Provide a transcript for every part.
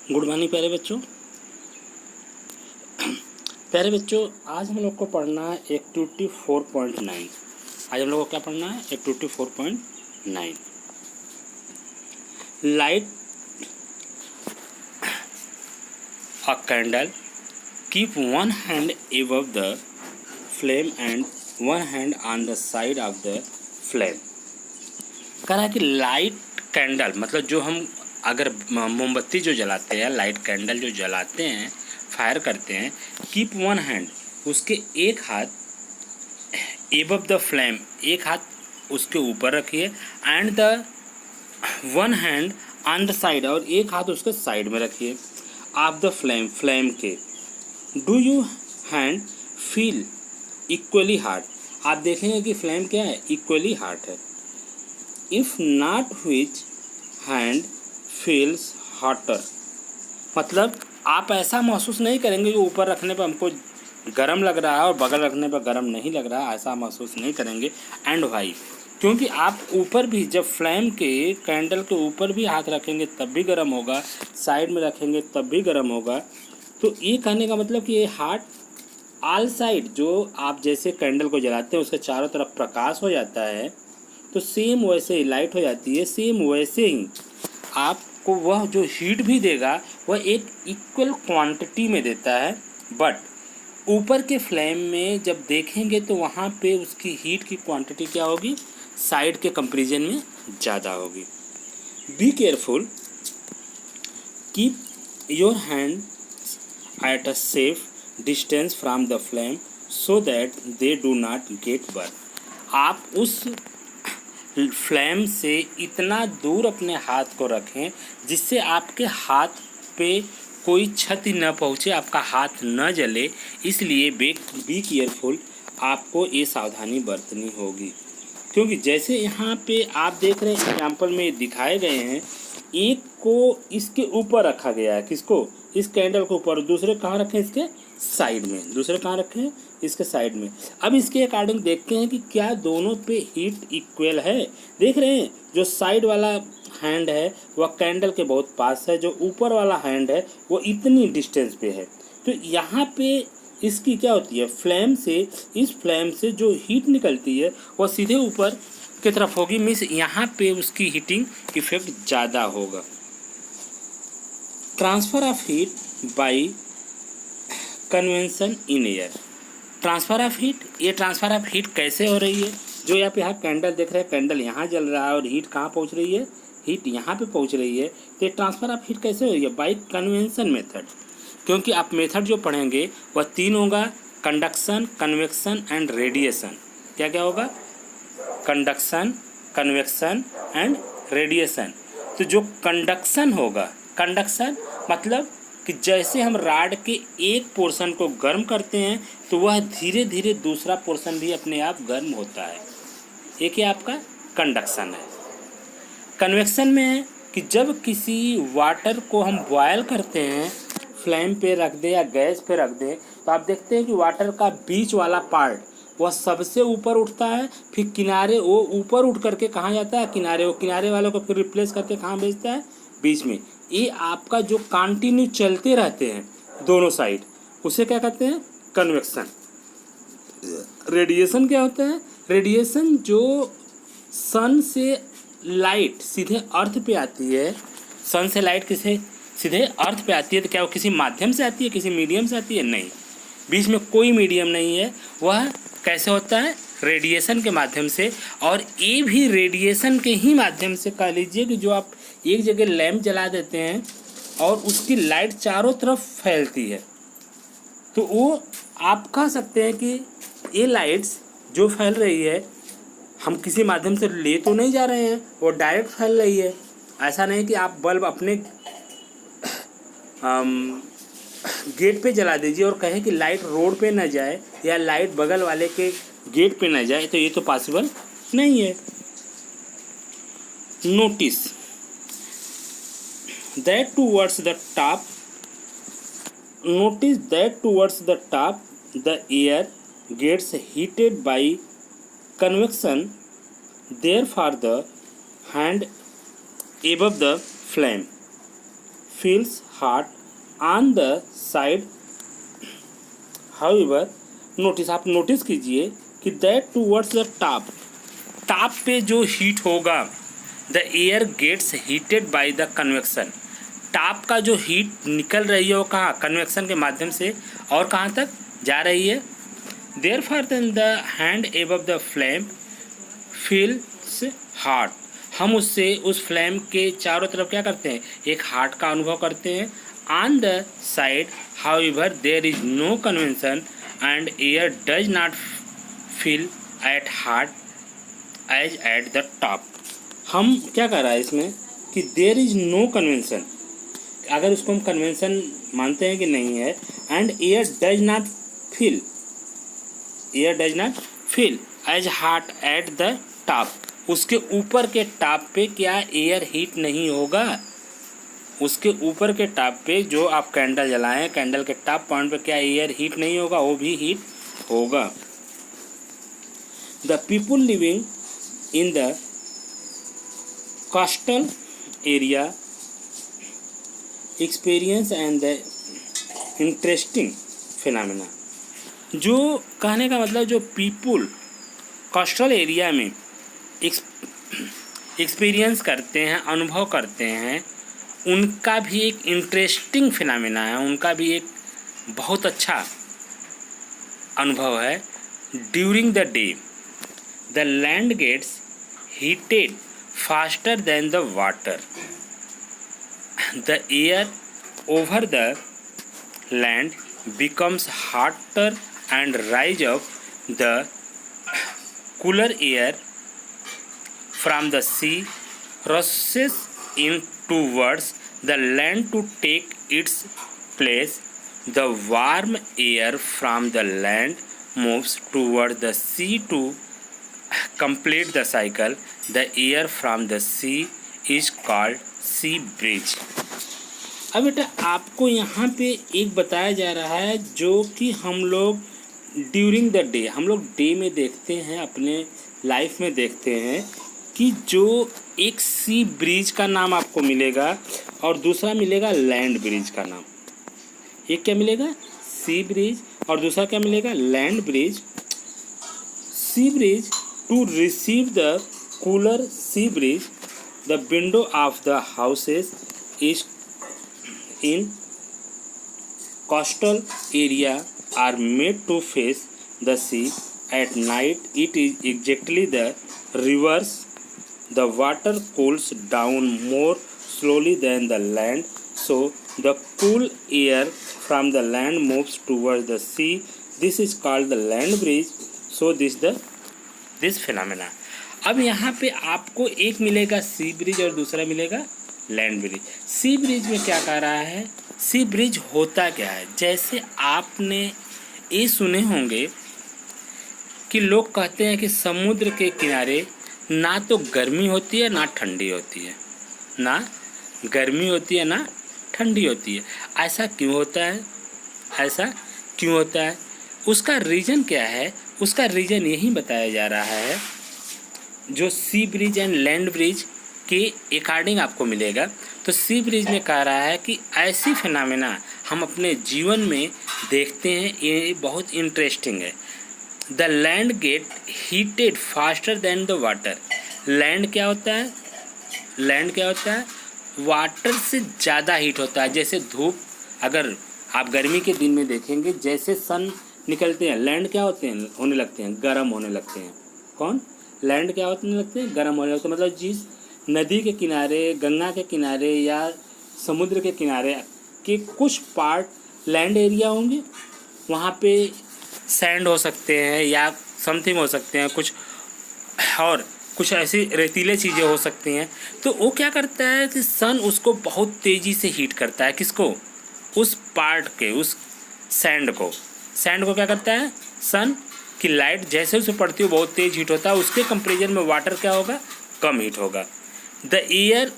Good morning प्यारे बच्चों, आज हम लोग को पढ़ना है एक्टिविटी 4.9। आज हम लोग को क्या पढ़ना है? Activity 4.9। Light a candle, keep one hand above the flame and one hand on the side of the flame. कह रहा है कि लाइट कैंडल मतलब जो हम अगर मोमबत्ती जो जलाते हैं, लाइट कैंडल जो जलाते हैं, फायर करते हैं, कीप वन हैंड, उसके एक हाथ एबव द फ्लेम, एक हाथ उसके ऊपर रखिए, and the one hand on the side, और एक हाथ उसके साइड में रखिए, ऑफ द फ्लेम, फ्लेम के। Do you hand feel equally hard, आप देखेंगे कि फ्लेम क्या है? इक्वली हार्ड है। If not which hand feels hotter, मतलब आप ऐसा महसूस नहीं करेंगे कि ऊपर रखने पर हमको गर्म लग रहा है और बगल रखने पर गर्म नहीं लग रहा है, ऐसा महसूस नहीं करेंगे। एंड वाई, क्योंकि आप ऊपर भी जब फ्लेम के कैंडल के ऊपर भी हाथ रखेंगे तब भी गर्म होगा, साइड में रखेंगे तब भी गर्म होगा। तो ये कहने का मतलब कि ये हार्ट ऑल साइड, जो आप जैसे कैंडल को जलाते हैं उसके चारों तरफ प्रकाश हो जाता है, तो सेम वैसे ही लाइट हो जाती है, सेम वैसे ही आपको वह जो हीट भी देगा वह एक इक्वल क्वांटिटी में देता है। बट ऊपर के फ्लेम में जब देखेंगे तो वहाँ पे उसकी हीट की क्वांटिटी क्या होगी? साइड के कंपैरिजन में ज़्यादा होगी। Be careful, keep your hand at a safe distance from the flame so that they do not gate burn. आप उस फ्लेम से इतना दूर अपने हाथ को रखें जिससे आपके हाथ पे कोई क्षति न पहुँचे, आपका हाथ न जले। इसलिए बी केयरफुल, आपको ये सावधानी बरतनी होगी। क्योंकि जैसे यहाँ पे आप देख रहे हैं एग्जाम्पल में दिखाए गए हैं, एक को इसके ऊपर रखा गया है, किसको? इस कैंडल के ऊपर। दूसरे कहाँ रखें? इसके साइड में। दूसरे कहाँ रखें? इसके साइड में। अब इसके अकॉर्डिंग देखते हैं कि क्या दोनों पे हीट इक्वल है। देख रहे हैं जो साइड वाला हैंड है वह कैंडल के बहुत पास है, जो ऊपर वाला हैंड है वो इतनी डिस्टेंस पे है। तो यहाँ पे इसकी क्या होती है? फ्लेम से, इस फ्लेम से जो हीट निकलती है वह सीधे ऊपर की तरफ होगी, मीन्स यहाँ पे उसकी हीटिंग इफेक्ट ज़्यादा होगा। Transfer of heat bye convention in air. Transfer of heat, ये ट्रांसफ़र ऑफ हीट कैसे हो रही है? जो यहाँ पे यहाँ कैंडल देख रहे हैं, कैंडल यहाँ जल रहा है और हीट कहाँ पहुँच रही है? हीट यहाँ पे पहुँच रही है। तो ये ट्रांसफ़र ऑफ हीट कैसे हो रही है? Bye convention method. क्योंकि आप मेथड जो पढ़ेंगे वह तीन होगा: कंडक्शन, कन्वेक्शन एंड रेडिएशन। क्या क्या होगा? Conduction, convection and radiation. तो जो कंडक्शन होगा, कंडक्शन मतलब कि जैसे हम राड के एक पोर्शन को गर्म करते हैं तो वह धीरे धीरे दूसरा पोर्शन भी अपने आप गर्म होता है। एक ही आपका कंडक्शन है। कन्वेक्शन में है कि जब किसी वाटर को हम बॉयल करते हैं, फ्लेम पे रख दें या गैस पे रख दें, तो आप देखते हैं कि वाटर का बीच वाला पार्ट वह सबसे ऊपर उठता है, फिर किनारे वो ऊपर उठ करके कहाँ जाता है? किनारे। वो किनारे वालों को फिर रिप्लेस करके कहाँ भेजता है? बीच में। ये आपका जो कंटिन्यू चलते रहते हैं दोनों साइड, उसे क्या कहते हैं? कन्वेक्शन। रेडिएशन क्या होता है? रेडिएशन जो सन से लाइट सीधे अर्थ पे आती है, सन से लाइट किसे सीधे अर्थ पे आती है, तो क्या वो किसी माध्यम से आती है, किसी मीडियम से आती है? नहीं, बीच में कोई मीडियम नहीं है। वह कैसे होता है? रेडिएशन के माध्यम से। और ये भी रेडिएशन के ही माध्यम से, कह लीजिए कि जो आप एक जगह लैंप जला देते हैं और उसकी लाइट चारों तरफ फैलती है, तो वो आप कह सकते हैं कि ये लाइट्स जो फैल रही है, हम किसी माध्यम से ले तो नहीं जा रहे हैं, वो डायरेक्ट फैल रही है। ऐसा नहीं कि आप बल्ब अपने गेट पे जला दीजिए और कहें कि लाइट रोड पे ना जाए या लाइट बगल वाले के गेट पे ना जाए, तो ये तो पॉसिबल नहीं है। Notice that towards the top, notice that towards the top the air gets heated by convection, therefore the hand above the flame feels hot on the side. However, notice, आप notice कीजिए कि that towards the top पे जो heat होगा, the air gets heated by the convection, top का जो heat निकल रही है वो कहाँ, कन्वेक्शन के माध्यम से, और कहाँ तक जा रही है। Therefore then the hand above the flame feels hot, हम उससे उस फ्लेम के चारों तरफ क्या करते हैं, एक हार्ट का अनुभव करते हैं। On the side however there is no convention and air does not feel at heart as at the top. हम क्या कर रहा है इसमें कि देयर इज नो कन्वेंशन, अगर उसको हम कन्वेंशन मानते हैं कि नहीं है, and air does not feel, air does not feel as heart at the top, उसके ऊपर के टॉप पे क्या एयर हीट नहीं होगा, उसके ऊपर के टॉप पे जो आप कैंडल जलाएं, कैंडल के टॉप पॉइंट पे क्या एयर हीट नहीं होगा, वो भी हीट होगा। The people living in the coastal area experience and the interesting phenomena, जो कहने का मतलब जो पीपुल कोस्टल एरिया में एक्सपीरियंस करते हैं, अनुभव करते हैं, उनका भी एक इंटरेस्टिंग फिनोमेना है, उनका भी एक बहुत अच्छा अनुभव है। During the day the land gets heated faster than the water, the air over the land becomes hotter and rise up, the cooler air from the sea rushes in towards the land to take its place. The warm air from the land moves toward the sea to complete the cycle. The air from the sea is called sea breeze. अब बेटा आपको यहाँ पे एक बताया जा रहा है जो कि हम लोग ड्यूरिंग द डे, हम लोग डे में देखते हैं, अपने लाइफ में देखते हैं कि जो एक सी ब्रिज का नाम आपको मिलेगा और दूसरा मिलेगा लैंड ब्रिज का नाम। एक क्या मिलेगा, सी ब्रिज, और दूसरा क्या मिलेगा, land breeze. Sea breeze to receive the cooler sea breeze, the window of the houses is in coastal area are made to face the sea. At night it is exactly the reverse. The water cools down more slowly than the land, so the cool air from the land moves towards the sea. This is called the land breeze. So this phenomena. अब यहाँ पे आपको एक मिलेगा सी bridge और दूसरा मिलेगा land breeze. Sea bridge में क्या कह रहा है, सी ब्रिज होता क्या है, जैसे आपने ये सुने होंगे कि लोग कहते हैं कि समुद्र के किनारे ना तो गर्मी होती है ना ठंडी होती है, ना गर्मी होती है ना ठंडी होती है। ऐसा क्यों होता है, ऐसा क्यों होता है, उसका रीज़न क्या है, उसका रीज़न यही बताया जा रहा है जो सी ब्रिज एंड लैंड ब्रिज के अकॉर्डिंग आपको मिलेगा। तो सी ब्रिज में कह रहा है कि ऐसी फिनोमेना हम अपने जीवन में देखते हैं, ये बहुत इंटरेस्टिंग है। The land gate heated faster than the water, land क्या होता है, लैंड क्या होता है, वाटर से ज़्यादा हीट होता है। जैसे धूप, अगर आप गर्मी के दिन में देखेंगे जैसे सन निकलते हैं, लैंड क्या होते हैं, होने लगते हैं, गर्म होने लगते हैं। कौन, लैंड क्या होने लगते हैं, गर्म होने लगते हैं। मतलब जिस नदी के किनारे, गंगा के किनारे या समुद्र के किनारे के कुछ पार्ट लैंड एरिया होंगे, वहाँ पे सैंड हो सकते हैं या समथिंग हो सकते हैं, कुछ और कुछ ऐसी रेतीले चीज़ें हो सकती हैं। तो वो क्या करता है कि सन उसको बहुत तेज़ी से हीट करता है, किसको, उस पार्ट के, उस सैंड को क्या करता है, सन की लाइट जैसे उसे पड़ती है बहुत तेज़ हीट होता है, उसके कंपेरिजन में वाटर क्या होगा, कम हीट होगा। The air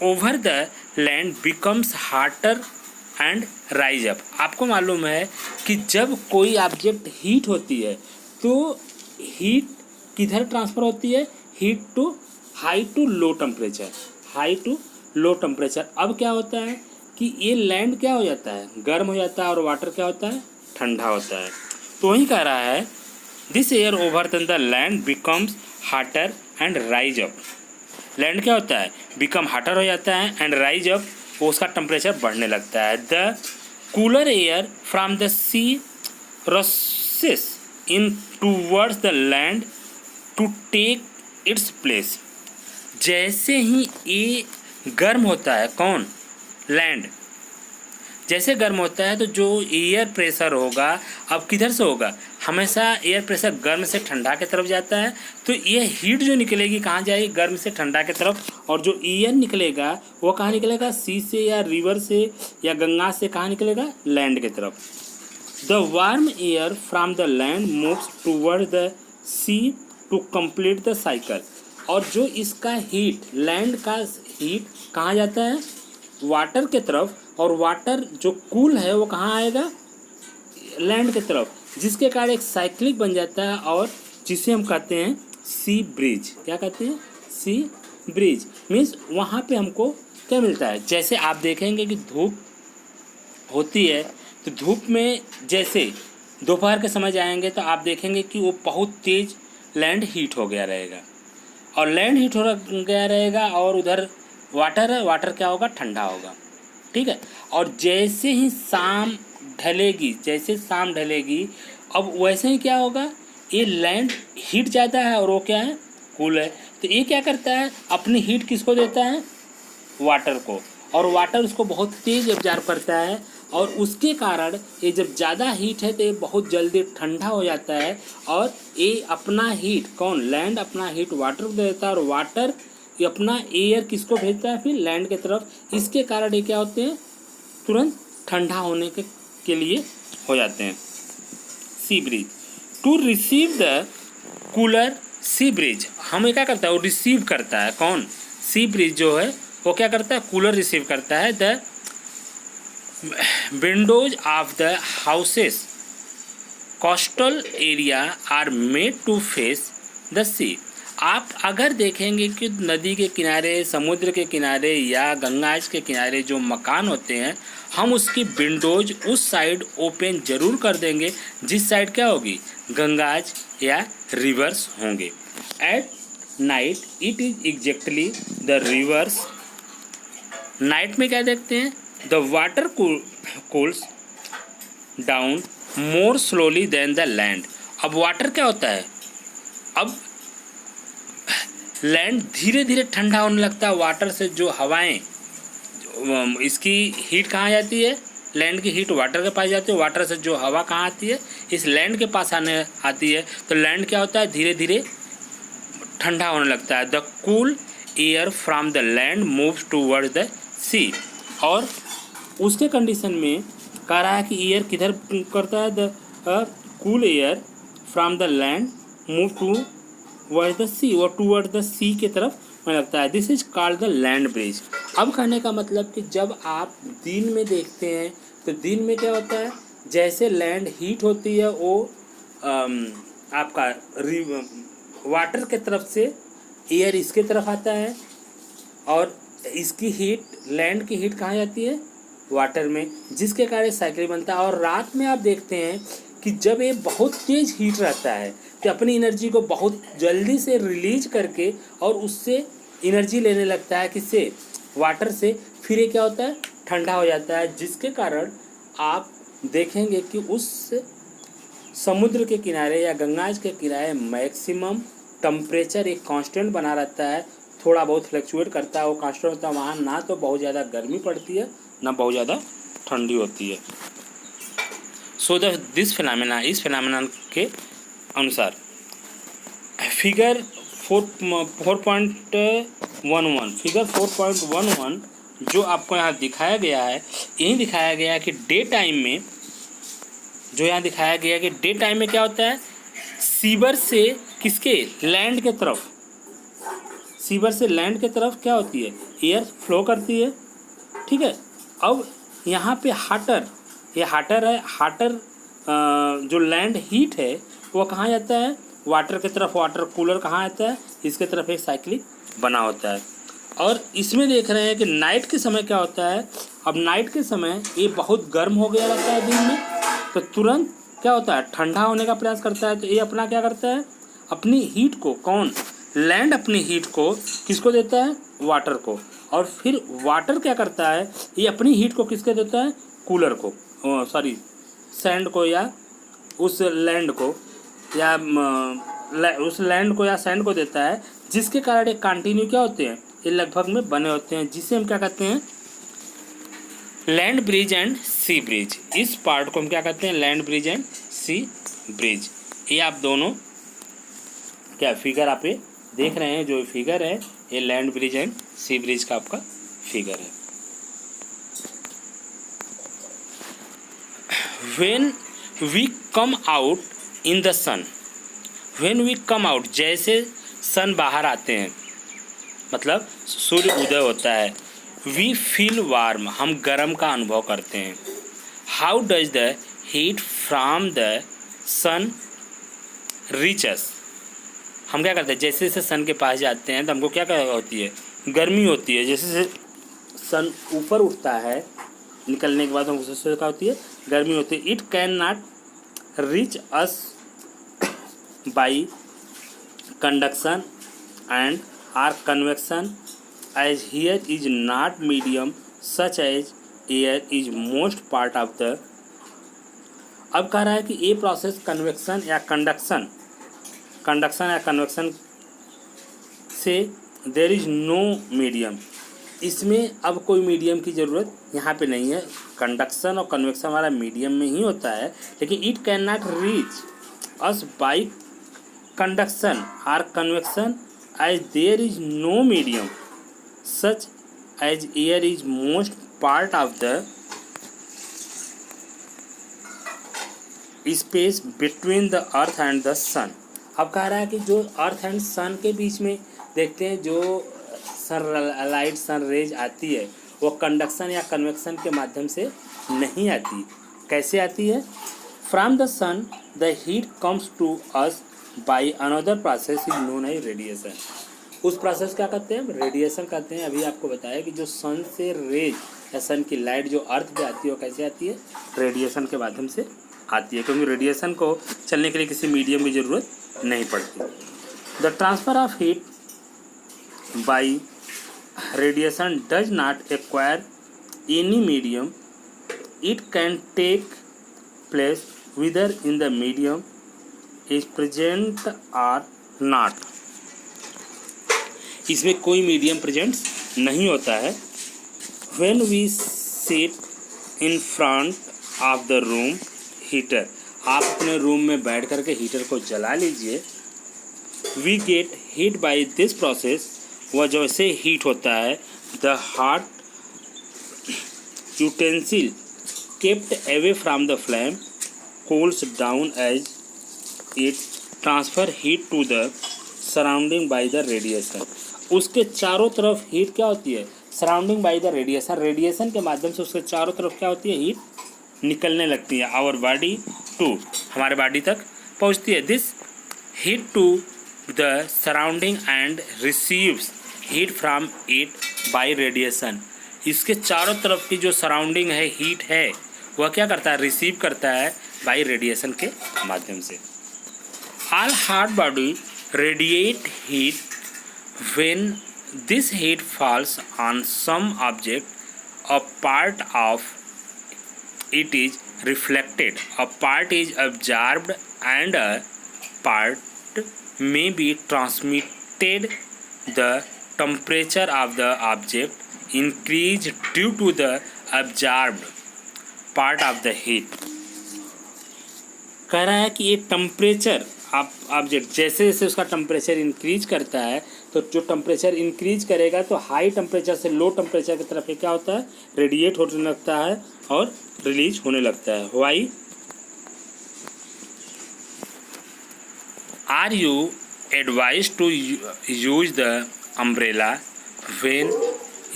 over the land becomes hotter and rise up. आपको मालूम है कि जब कोई ऑब्जेक्ट हीट होती है तो हीट किधर ट्रांसफ़र होती है, heat to high to low temperature, high to low temperature. अब क्या होता है कि ये लैंड क्या हो जाता है, गर्म हो जाता है, और वाटर क्या होता है, ठंडा होता है। तो वही कह रहा है this air over then the land becomes hotter and rise up. Land क्या होता है, बिकम हाटर हो जाता है, एंड राइज अप, उसका टेम्परेचर बढ़ने लगता है। The cooler air from the sea rushes in towards the land to take its place. जैसे ही ये गर्म होता है, कौन, लैंड, जैसे गर्म होता है तो जो एयर प्रेशर होगा अब किधर से होगा, हमेशा एयर प्रेशर गर्म से ठंडा की तरफ जाता है। तो ये हीट जो निकलेगी कहाँ जाएगी, गर्म से ठंडा की तरफ, और जो एयर निकलेगा वो कहाँ निकलेगा, सी से या रिवर से या गंगा से कहाँ निकलेगा, लैंड की तरफ। The warm air from the land moves toward the sea to complete the cycle. और जो इसका हीट, लैंड का हीट कहाँ जाता है, वाटर के तरफ, और वाटर जो कूल है वो कहाँ आएगा, लैंड की तरफ, जिसके कारण एक साइक्लिक बन जाता है, और जिसे हम कहते हैं सी ब्रिज। क्या कहते हैं, सी ब्रिज। मीन्स वहाँ पे हमको क्या मिलता है, जैसे आप देखेंगे कि धूप होती है तो धूप में जैसे दोपहर के समय जाएंगे तो आप देखेंगे कि वो बहुत तेज़ लैंड हीट हो गया रहेगा, और लैंड हीट हो गया रहेगा, और उधर वाटर है, वाटर क्या होगा, ठंडा होगा। ठीक है। और जैसे ही शाम ढलेगी, जैसे शाम ढलेगी, अब वैसे ही क्या होगा, ये लैंड हीट ज़्यादा है और वो क्या है, कूल है। तो ये क्या करता है, अपनी हीट किसको देता है, वाटर को, और वाटर उसको बहुत तेज़ एब्जॉर्ब करता है, और उसके कारण ये जब ज़्यादा हीट है तो ये बहुत जल्दी ठंडा हो जाता है, और ये अपना हीट, कौन, लैंड अपना हीट वाटर को देता है, और वाटर ये अपना एयर किसको भेजता है, फिर लैंड की तरफ। इसके कारण ये क्या होते हैं, तुरंत ठंडा होने के लिए हो जाते हैं। Sea breeze to receive the cooler, sea breeze हमें क्या करता है, वो रिसीव करता है, कौन, सी ब्रिज जो है वो क्या करता है, कूलर रिसीव करता है। The windows of the houses coastal area are made to face the sea. आप अगर देखेंगे कि नदी के किनारे, समुद्र के किनारे या गंगाज के किनारे जो मकान होते हैं, हम उसकी विंडोज उस साइड ओपन जरूर कर देंगे जिस साइड क्या होगी, गंगाज या रिवर्स होंगे। At night it is exactly the reverse. Night में क्या देखते हैं, the water cools down more slowly than the land. अब वाटर क्या होता है, अब लैंड धीरे धीरे ठंडा होने लगता है, वाटर से जो हवाएं, इसकी हीट कहाँ जाती है, लैंड की हीट वाटर के पास जाती है, वाटर से जो हवा कहाँ आती है, इस लैंड के पास आती है। तो लैंड क्या होता है, धीरे धीरे ठंडा होने लगता है। The cool air from the land moves toward the sea. और उसके कंडीशन में कह रहा है कि एयर किधर करता है, the cool air from the land move toward the sea, और टूवर्ड द सी की तरफ में लगता है। This is called the land breeze. अब कहने का मतलब कि जब आप दिन में देखते हैं तो दिन में क्या होता है, जैसे लैंड हीट होती है वो आपका वाटर के तरफ से एयर इसके तरफ आता है, और इसकी हीट, लैंड की हीट कहाँ जाती है, वाटर में, जिसके कारण साइकिल बनता है। और रात में आप देखते हैं कि जब ये बहुत तेज़ हीट रहता है तो अपनी एनर्जी को बहुत जल्दी से रिलीज करके और उससे एनर्जी लेने लगता है, किससे, वाटर से। फिर ये क्या होता है, ठंडा हो जाता है, जिसके कारण आप देखेंगे कि उस समुद्र के किनारे या गंगाज के किनारे मैक्सिमम टेम्परेचर एक कांस्टेंट बना रहता है, थोड़ा बहुत फ्लक्चुएट करता है, वो कांस्टेंट होता है। वहाँ ना तो बहुत ज़्यादा गर्मी पड़ती है ना बहुत ज़्यादा ठंडी होती है। सो दिस फिनोमेना, इस फिनोमेना के अनुसार फिगर 4.11 फिगर 4.11 जो आपको यहाँ दिखाया गया है, यही दिखाया गया है कि डे टाइम में, जो यहाँ दिखाया गया है कि डे टाइम में क्या होता है, सीवर से किसके, लैंड के तरफ, सीवर से लैंड के तरफ क्या होती है, एयर फ्लो करती है। ठीक है। अब यहाँ पे हाटर, ये हाटर है, हाटर जो लैंड हीट है वो कहाँ जाता है, वाटर की तरफ। वाटर कूलर कहाँ आता है, इसके तरफ एक साइक्लिक बना होता है। और इसमें देख रहे हैं कि नाइट के समय क्या होता है, अब नाइट के समय ये बहुत गर्म हो गया रहता है दिन में, तो तुरंत क्या होता है, ठंडा होने का प्रयास करता है। तो ये अपना क्या करता है, अपनी हीट को, कौन, लैंड अपनी हीट को किसको देता है, वाटर को। और फिर वाटर क्या करता है, ये अपनी हीट को किसको देता है, कूलर को, सॉरी सैंड को, या उस लैंड को, या उस लैंड को या सैंड को देता है, जिसके कारण ये कंटिन्यू क्या होते हैं, ये लगभग में बने होते हैं, जिसे हम क्या कहते हैं, land breeze and sea breeze. इस पार्ट को हम क्या कहते हैं, land breeze and sea breeze. ये आप दोनों क्या फिगर आप ये देख रहे हैं, जो फिगर है ये land breeze and sea breeze का आपका फिगर है। When we come out in the sun, when we come out, जैसे सन बाहर आते हैं, मतलब सूर्य उदय होता है, वी फील वार्म, हम गर्म का अनुभव करते हैं। How does the heat from the sun reach us, हम क्या करते हैं, जैसे जैसे सन के पास जाते हैं तो हमको क्या होती है, गर्मी होती है। जैसे जैसे सन ऊपर उठता है, निकलने के बाद हमको उससे क्या होती है, गर्मी होती है। It can not reach us by conduction and or convection as here is not medium such as air is most part of the। अब कह रहा है कि ये प्रोसेस कन्वेक्शन या कंडक्शन या कन्वेक्शन से देयर इज नो मीडियम, इसमें अब कोई मीडियम की ज़रूरत यहाँ पे नहीं है। कंडक्शन और कन्वेक्शन हमारा मीडियम में ही होता है, लेकिन it can not reach us by conduction or convection as there is no medium such as air is most part of the space between the earth and the sun। अब कह रहा है कि जो अर्थ एंड सन के बीच में देखते हैं जो लाइट सन रेज आती है, वो कंडक्शन या कन्वेक्शन के माध्यम से नहीं आती। कैसे आती है, from the sun the heat comes to us by another process is known as radiation. उस प्रोसेस क्या कहते हैं, रेडिएशन कहते हैं। अभी आपको बताया कि जो सन से रेज या सन की लाइट जो अर्थ पे आती है वो कैसे आती है, रेडिएशन के माध्यम से आती है, क्योंकि रेडिएशन को चलने के लिए किसी मीडियम की ज़रूरत नहीं पड़ती। The transfer of heat by radiation does not acquire any medium, it can take place whether in the medium is present or not. इसमें कोई मीडियम प्रेजेंट नहीं होता है। When we sit in front of the room heater, आप अपने room में बैठ करके हीटर को जला लीजिए। We get heat by this process, वह जैसे हीट होता है, the hot utensil kept away from the flame cools down as it transfer heat to the surrounding by the radiation. उसके चारों तरफ हीट क्या होती है, surrounding by the radiation, radiation के माध्यम से उसके चारों तरफ क्या होती है, हीट निकलने लगती है। आवर बॉडी टू, हमारे बॉडी तक पहुंचती है। This heat to the surrounding and receives heat from it by radiation. इसके चारों तरफ की जो सराउंडिंग है, हीट है, वह क्या करता है, रिसीव करता है बाय रेडिएशन के माध्यम से। All hot body radiate heat. When this heat falls on some object, a part of it is reflected, a part is absorbed, and a part may be transmitted. The temperature of the object increased due to the absorbed part of the heat। कह रहा है कि ये temperature object जैसे जैसे उसका temperature increase करता है, तो जो टेम्परेचर इंक्रीज करेगा तो हाई टेम्परेचर से लो टेम्परेचर की तरफ क्या होता है, रेडिएट होने लगता है और रिलीज होने लगता है। Why are you advise to use the umbrella when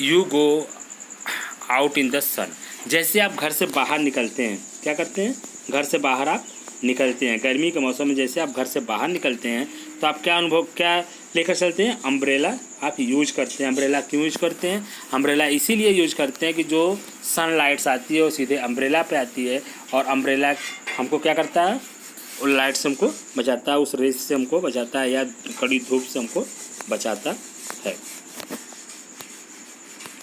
you go out in the sun. जैसे आप घर से बाहर निकलते हैं, क्या करते हैं, घर से बाहर आप निकलते हैं, गर्मी के मौसम में जैसे आप घर से बाहर निकलते हैं तो आप क्या लेकर चलते हैं? अम्ब्रेला आप यूज करते हैं। अम्ब्रेला क्यों यूज करते हैं? अम्ब्रेला इसीलिए यूज करते हैं कि जो सनलाइट्स आती है वो सीधे अम्ब्रेला पे आती है, और अम्ब्रेला हमको क्या करता है? उन लाइट से हमको बचाता है, उस रेस से हमको बचाता है, या कड़ी धूप से हमको बचाता है।